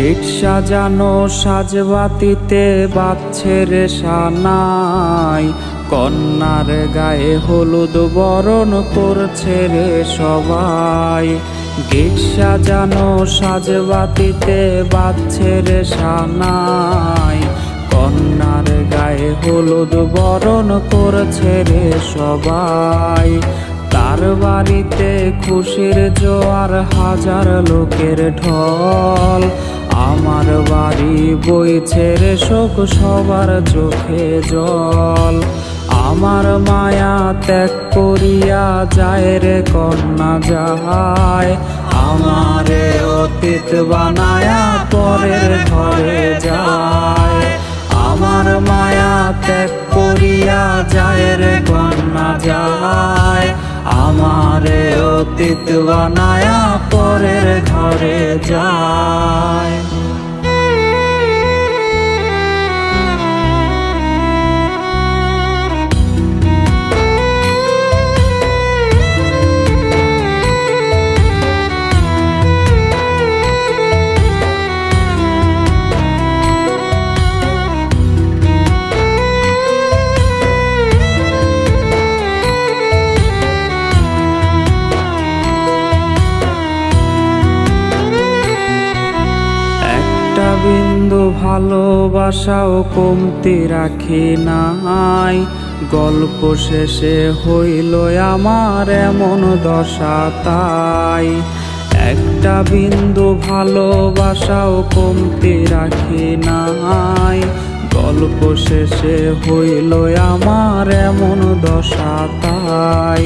Gate সাজানো সাজবাতিতে বাজছে রে সানাই, কন্যার গায়ে হলুদ বরণ করছে রে সবাই। গেট সাজানো সাজবাতিতে বাজছে রে সানাই, কন্যার গায়ে হলুদ বরণ করছে রে সবাই। তার বাড়িতে খুশির জোয়ার, হাজার লোকের ঢল। আমার বাড়ি বইছে রে শোক, সবার চোখে জল। আমার মায়া ত্যাগ করিয়া যায় রে কন্যা যায়, আমারে অতীত বানায়া পরের ঘরে যায়। আমার মায়া ত্যাগ করিয়া যায় রে কন্যা যায়, আমারে অতীত বানায়া পরের ঘরে যায়। বিন্দু ভালোবাসাও কমতি রাখি নাই, গল্প শেষে হইল আমার এমন দশা তাই। একটা বিন্দু ভালোবাসাও কমতি রাখি নাই, গল্প শেষে হইল আমার এমন দশা তাই।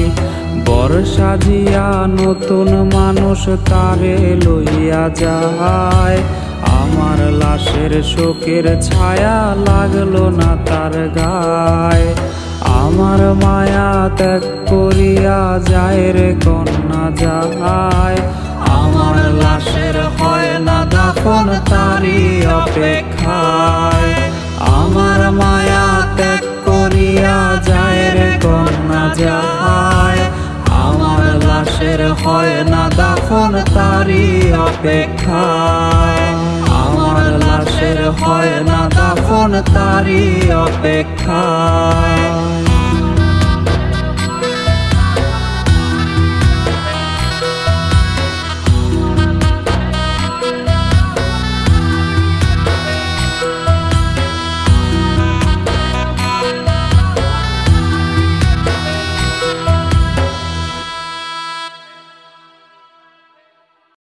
বর সাজিয়া নতুন মানুষ তারে লইয়া যায়, আমার লাশের শোকের ছায়া লাগলো না তার গায়ে। আমার মায়া ত্যাগ করিয়া যায় রে কন্যা যায়, আমার লাশের হয় না দাফন তারই অপেক্ষায়। আমার মায়া ত্যাগ করিয়া যায় রে কন্যা যায়, আমার লাশের হয় না দাফন তারই অপেক্ষায়। আমার লাশের হয় না দাফন তারই অপেক্ষায়।